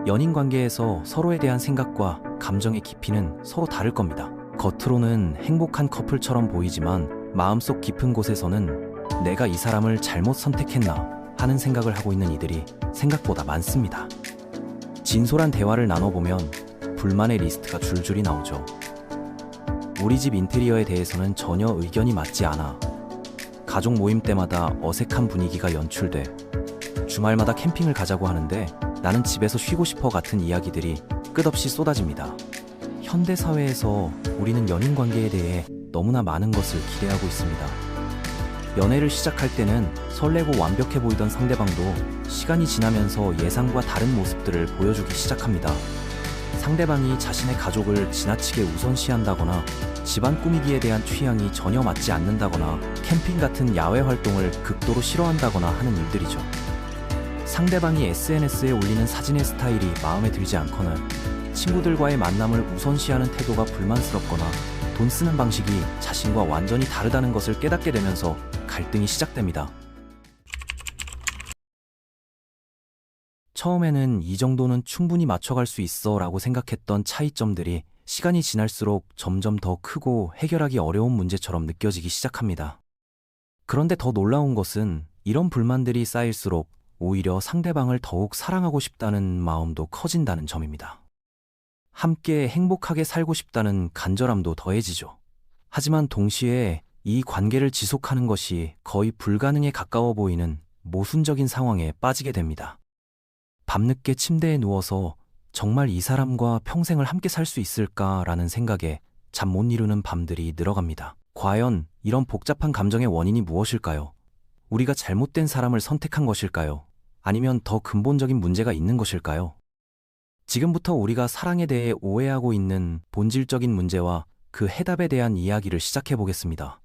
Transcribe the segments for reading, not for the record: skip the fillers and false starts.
연인 관계에서 서로에 대한 생각과 감정의 깊이는 서로 다를 겁니다. 겉으로는 행복한 커플처럼 보이지만 마음속 깊은 곳에서는 내가 이 사람을 잘못 선택했나 하는 생각을 하고 있는 이들이 생각보다 많습니다. 진솔한 대화를 나눠보면 불만의 리스트가 줄줄이 나오죠. 우리 집 인테리어에 대해서는 전혀 의견이 맞지 않아. 가족 모임 때마다 어색한 분위기가 연출돼. 주말마다 캠핑을 가자고 하는데 나는 집에서 쉬고 싶어 같은 이야기들이 끝없이 쏟아집니다. 현대 사회에서 우리는 연인 관계에 대해 너무나 많은 것을 기대하고 있습니다. 연애를 시작할 때는 설레고 완벽해 보이던 상대방도 시간이 지나면서 예상과 다른 모습들을 보여주기 시작합니다. 상대방이 자신의 가족을 지나치게 우선시한다거나 집안 꾸미기에 대한 취향이 전혀 맞지 않는다거나 캠핑 같은 야외 활동을 극도로 싫어한다거나 하는 일들이죠. 상대방이 SNS에 올리는 사진의 스타일이 마음에 들지 않거나 친구들과의 만남을 우선시하는 태도가 불만스럽거나 돈 쓰는 방식이 자신과 완전히 다르다는 것을 깨닫게 되면서 갈등이 시작됩니다. 처음에는 이 정도는 충분히 맞춰갈 수 있어 라고 생각했던 차이점들이 시간이 지날수록 점점 더 크고 해결하기 어려운 문제처럼 느껴지기 시작합니다. 그런데 더 놀라운 것은 이런 불만들이 쌓일수록 오히려 상대방을 더욱 사랑하고 싶다는 마음도 커진다는 점입니다. 함께 행복하게 살고 싶다는 간절함도 더해지죠. 하지만 동시에 이 관계를 지속하는 것이 거의 불가능에 가까워 보이는 모순적인 상황에 빠지게 됩니다. 밤늦게 침대에 누워서 정말 이 사람과 평생을 함께 살 수 있을까라는 생각에 잠 못 이루는 밤들이 늘어갑니다. 과연 이런 복잡한 감정의 원인이 무엇일까요? 우리가 잘못된 사람을 선택한 것일까요? 아니면 더 근본적인 문제가 있는 것일까요? 지금부터 우리가 사랑에 대해 오해하고 있는 본질적인 문제와 그 해답에 대한 이야기를 시작해 보겠습니다.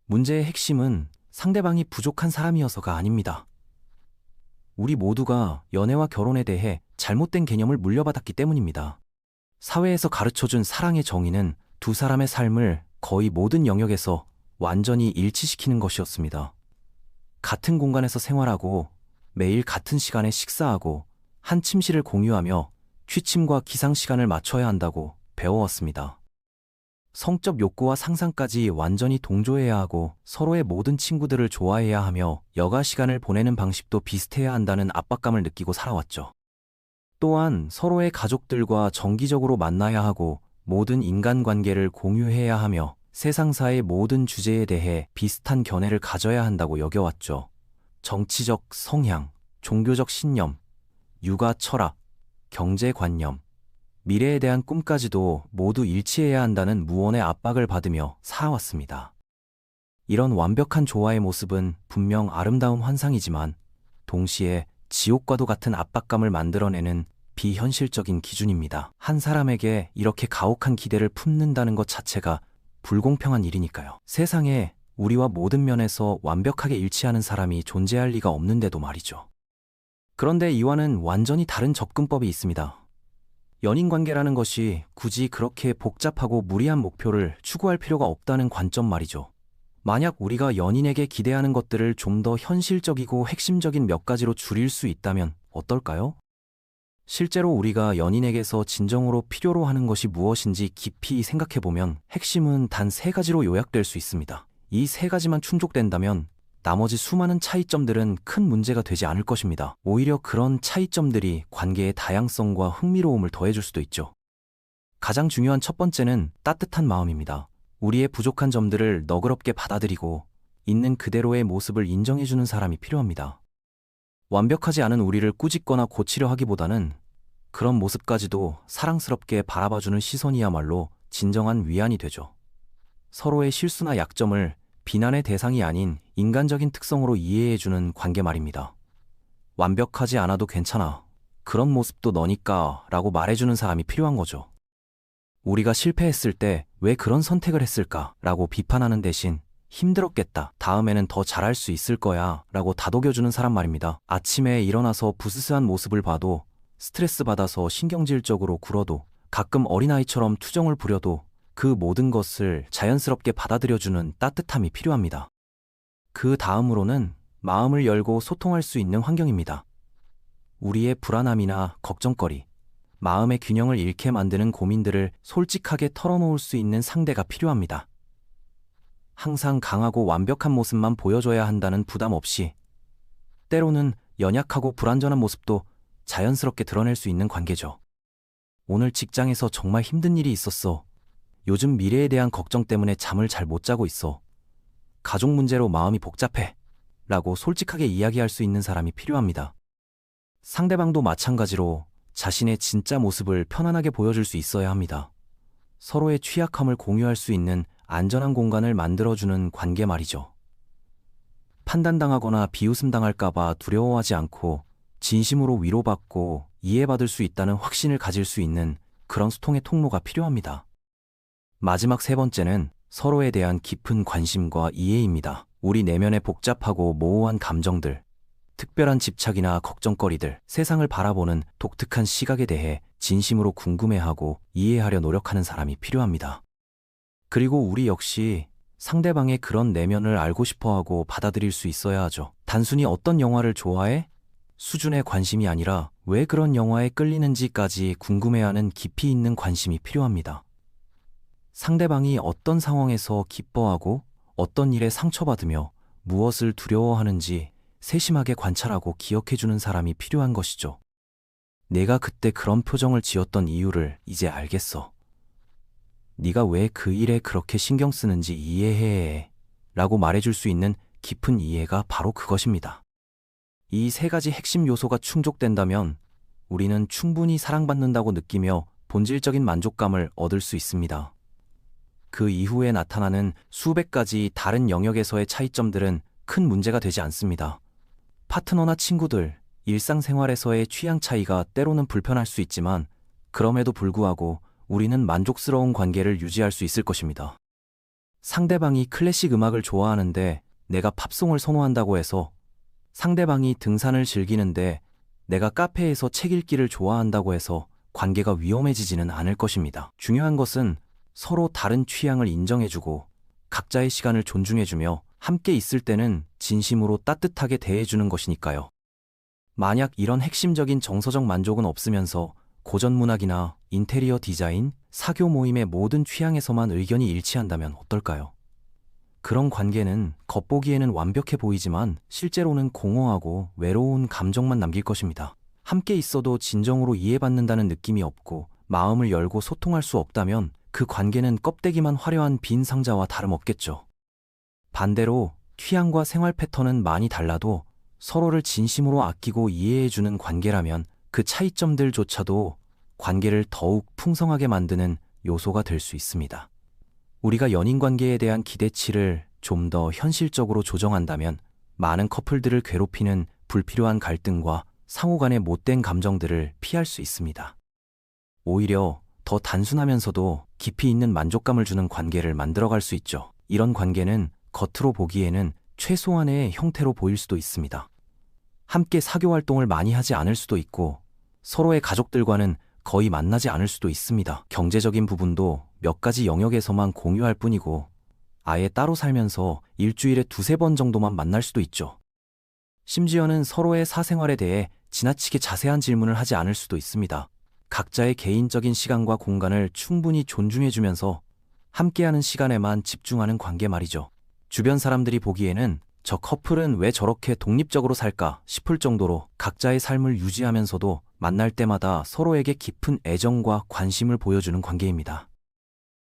문제의 핵심은 상대방이 부족한 사람이어서가 아닙니다. 우리 모두가 연애와 결혼에 대해 잘못된 개념을 물려받았기 때문입니다. 사회에서 가르쳐준 사랑의 정의는 두 사람의 삶을 거의 모든 영역에서 완전히 일치시키는 것이었습니다. 같은 공간에서 생활하고 매일 같은 시간에 식사하고 한 침실을 공유하며 취침과 기상 시간을 맞춰야 한다고 배워왔습니다. 성적 욕구와 상상까지 완전히 동조해야 하고 서로의 모든 친구들을 좋아해야 하며 여가 시간을 보내는 방식도 비슷해야 한다는 압박감을 느끼고 살아왔죠. 또한 서로의 가족들과 정기적으로 만나야 하고 모든 인간관계를 공유해야 하며 세상사의 모든 주제에 대해 비슷한 견해를 가져야 한다고 여겨왔죠. 정치적 성향, 종교적 신념, 육아 철학, 경제관념, 미래에 대한 꿈까지도 모두 일치해야 한다는 무언의 압박을 받으며 살아왔습니다. 이런 완벽한 조화의 모습은 분명 아름다운 환상이지만 동시에 지옥과도 같은 압박감을 만들어내는 비현실적인 기준입니다. 한 사람에게 이렇게 가혹한 기대를 품는다는 것 자체가 불공평한 일이니까요. 세상에 우리와 모든 면에서 완벽하게 일치하는 사람이 존재할 리가 없는데도 말이죠. 그런데 이와는 완전히 다른 접근법이 있습니다. 연인관계라는 것이 굳이 그렇게 복잡하고 무리한 목표를 추구할 필요가 없다는 관점 말이죠. 만약 우리가 연인에게 기대하는 것들을 좀 더 현실적이고 핵심적인 몇 가지로 줄일 수 있다면 어떨까요? 실제로 우리가 연인에게서 진정으로 필요로 하는 것이 무엇인지 깊이 생각해보면 핵심은 단 3가지로 요약될 수 있습니다. 이 3가지만 충족된다면 나머지 수많은 차이점들은 큰 문제가 되지 않을 것입니다. 오히려 그런 차이점들이 관계의 다양성과 흥미로움을 더해줄 수도 있죠. 가장 중요한 첫 번째는 따뜻한 마음입니다. 우리의 부족한 점들을 너그럽게 받아들이고 있는 그대로의 모습을 인정해주는 사람이 필요합니다. 완벽하지 않은 우리를 꾸짖거나 고치려 하기보다는 그런 모습까지도 사랑스럽게 바라봐주는 시선이야말로 진정한 위안이 되죠. 서로의 실수나 약점을 비난의 대상이 아닌 인간적인 특성으로 이해해주는 관계 말입니다. 완벽하지 않아도 괜찮아. 그런 모습도 너니까 라고 말해주는 사람이 필요한 거죠. 우리가 실패했을 때 왜 그런 선택을 했을까 라고 비판하는 대신 힘들었겠다. 다음에는 더 잘할 수 있을 거야 라고 다독여주는 사람 말입니다. 아침에 일어나서 부스스한 모습을 봐도 스트레스 받아서 신경질적으로 굴어도 가끔 어린아이처럼 투정을 부려도 그 모든 것을 자연스럽게 받아들여주는 따뜻함이 필요합니다. 그 다음으로는 마음을 열고 소통할 수 있는 환경입니다. 우리의 불안함이나 걱정거리, 마음의 균형을 잃게 만드는 고민들을 솔직하게 털어놓을 수 있는 상대가 필요합니다. 항상 강하고 완벽한 모습만 보여줘야 한다는 부담 없이, 때로는 연약하고 불완전한 모습도 자연스럽게 드러낼 수 있는 관계죠. 오늘 직장에서 정말 힘든 일이 있었어. 요즘 미래에 대한 걱정 때문에 잠을 잘 못 자고 있어. 가족 문제로 마음이 복잡해. 라고 솔직하게 이야기할 수 있는 사람이 필요합니다. 상대방도 마찬가지로 자신의 진짜 모습을 편안하게 보여줄 수 있어야 합니다. 서로의 취약함을 공유할 수 있는 안전한 공간을 만들어주는 관계 말이죠. 판단당하거나 비웃음당할까봐 두려워하지 않고 진심으로 위로받고 이해받을 수 있다는 확신을 가질 수 있는 그런 소통의 통로가 필요합니다. 마지막 세 번째는 서로에 대한 깊은 관심과 이해입니다. 우리 내면의 복잡하고 모호한 감정들, 특별한 집착이나 걱정거리들, 세상을 바라보는 독특한 시각에 대해 진심으로 궁금해하고 이해하려 노력하는 사람이 필요합니다. 그리고 우리 역시 상대방의 그런 내면을 알고 싶어하고 받아들일 수 있어야 하죠. 단순히 어떤 영화를 좋아해? 수준의 관심이 아니라 왜 그런 영화에 끌리는지까지 궁금해하는 깊이 있는 관심이 필요합니다. 상대방이 어떤 상황에서 기뻐하고 어떤 일에 상처받으며 무엇을 두려워하는지 세심하게 관찰하고 기억해주는 사람이 필요한 것이죠. 내가 그때 그런 표정을 지었던 이유를 이제 알겠어. 네가 왜 그 일에 그렇게 신경 쓰는지 이해해. 라고 말해줄 수 있는 깊은 이해가 바로 그것입니다. 이 세 가지 핵심 요소가 충족된다면 우리는 충분히 사랑받는다고 느끼며 본질적인 만족감을 얻을 수 있습니다. 그 이후에 나타나는 수백 가지 다른 영역에서의 차이점들은 큰 문제가 되지 않습니다. 파트너나 친구들, 일상생활에서의 취향 차이가 때로는 불편할 수 있지만 그럼에도 불구하고 우리는 만족스러운 관계를 유지할 수 있을 것입니다. 상대방이 클래식 음악을 좋아하는데 내가 팝송을 선호한다고 해서, 상대방이 등산을 즐기는데 내가 카페에서 책 읽기를 좋아한다고 해서 관계가 위험해지지는 않을 것입니다. 중요한 것은 서로 다른 취향을 인정해주고 각자의 시간을 존중해주며 함께 있을 때는 진심으로 따뜻하게 대해주는 것이니까요. 만약 이런 핵심적인 정서적 만족은 없으면서 고전 문학이나 인테리어 디자인, 사교 모임의 모든 취향에서만 의견이 일치한다면 어떨까요? 그런 관계는 겉보기에는 완벽해 보이지만 실제로는 공허하고 외로운 감정만 남길 것입니다. 함께 있어도 진정으로 이해받는다는 느낌이 없고 마음을 열고 소통할 수 없다면 그 관계는 껍데기만 화려한 빈 상자와 다름없겠죠. 반대로 취향과 생활 패턴은 많이 달라도 서로를 진심으로 아끼고 이해해주는 관계라면 그 차이점들조차도 관계를 더욱 풍성하게 만드는 요소가 될 수 있습니다. 우리가 연인관계에 대한 기대치를 좀 더 현실적으로 조정한다면 많은 커플들을 괴롭히는 불필요한 갈등과 상호 간의 못된 감정들을 피할 수 있습니다. 오히려 더 단순하면서도 깊이 있는 만족감을 주는 관계를 만들어갈 수 있죠. 이런 관계는 겉으로 보기에는 최소한의 형태로 보일 수도 있습니다. 함께 사교 활동을 많이 하지 않을 수도 있고 서로의 가족들과는 거의 만나지 않을 수도 있습니다. 경제적인 부분도 몇 가지 영역에서만 공유할 뿐이고 아예 따로 살면서 일주일에 두세 번 정도만 만날 수도 있죠. 심지어는 서로의 사생활에 대해 지나치게 자세한 질문을 하지 않을 수도 있습니다. 각자의 개인적인 시간과 공간을 충분히 존중해주면서 함께하는 시간에만 집중하는 관계 말이죠. 주변 사람들이 보기에는 저 커플은 왜 저렇게 독립적으로 살까 싶을 정도로 각자의 삶을 유지하면서도 만날 때마다 서로에게 깊은 애정과 관심을 보여주는 관계입니다.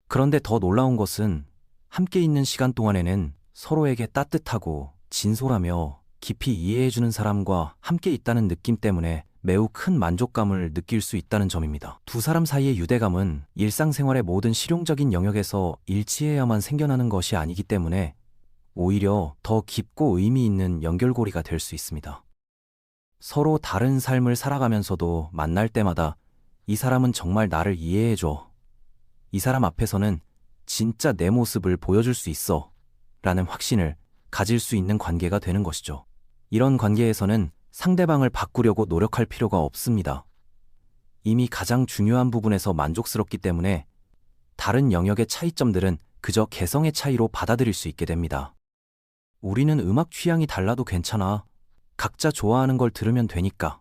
그런데 더 놀라운 것은 함께 있는 시간 동안에는 서로에게 따뜻하고 진솔하며 깊이 이해해주는 사람과 함께 있다는 느낌 때문에 매우 큰 만족감을 느낄 수 있다는 점입니다. 두 사람 사이의 유대감은 일상생활의 모든 실용적인 영역에서 일치해야만 생겨나는 것이 아니기 때문에 오히려 더 깊고 의미 있는 연결고리가 될 수 있습니다. 서로 다른 삶을 살아가면서도 만날 때마다 이 사람은 정말 나를 이해해줘. 이 사람 앞에서는 진짜 내 모습을 보여줄 수 있어. 라는 확신을 가질 수 있는 관계가 되는 것이죠. 이런 관계에서는 상대방을 바꾸려고 노력할 필요가 없습니다. 이미 가장 중요한 부분에서 만족스럽기 때문에 다른 영역의 차이점들은 그저 개성의 차이로 받아들일 수 있게 됩니다. 우리는 음악 취향이 달라도 괜찮아. 각자 좋아하는 걸 들으면 되니까.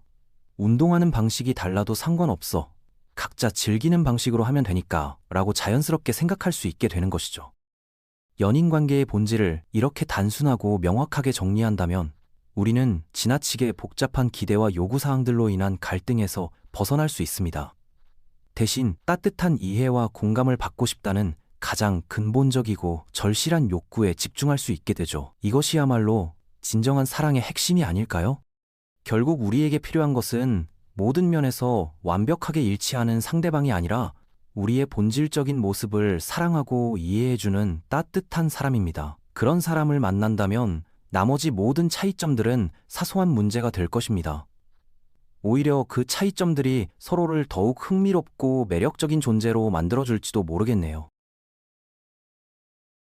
운동하는 방식이 달라도 상관없어. 각자 즐기는 방식으로 하면 되니까 라고 자연스럽게 생각할 수 있게 되는 것이죠. 연인 관계의 본질을 이렇게 단순하고 명확하게 정리한다면 우리는 지나치게 복잡한 기대와 요구사항들로 인한 갈등에서 벗어날 수 있습니다. 대신 따뜻한 이해와 공감을 받고 싶다는 가장 근본적이고 절실한 욕구에 집중할 수 있게 되죠. 이것이야말로 진정한 사랑의 핵심이 아닐까요? 결국 우리에게 필요한 것은 모든 면에서 완벽하게 일치하는 상대방이 아니라 우리의 본질적인 모습을 사랑하고 이해해주는 따뜻한 사람입니다. 그런 사람을 만난다면 나머지 모든 차이점들은 사소한 문제가 될 것입니다. 오히려 그 차이점들이 서로를 더욱 흥미롭고 매력적인 존재로 만들어줄지도 모르겠네요.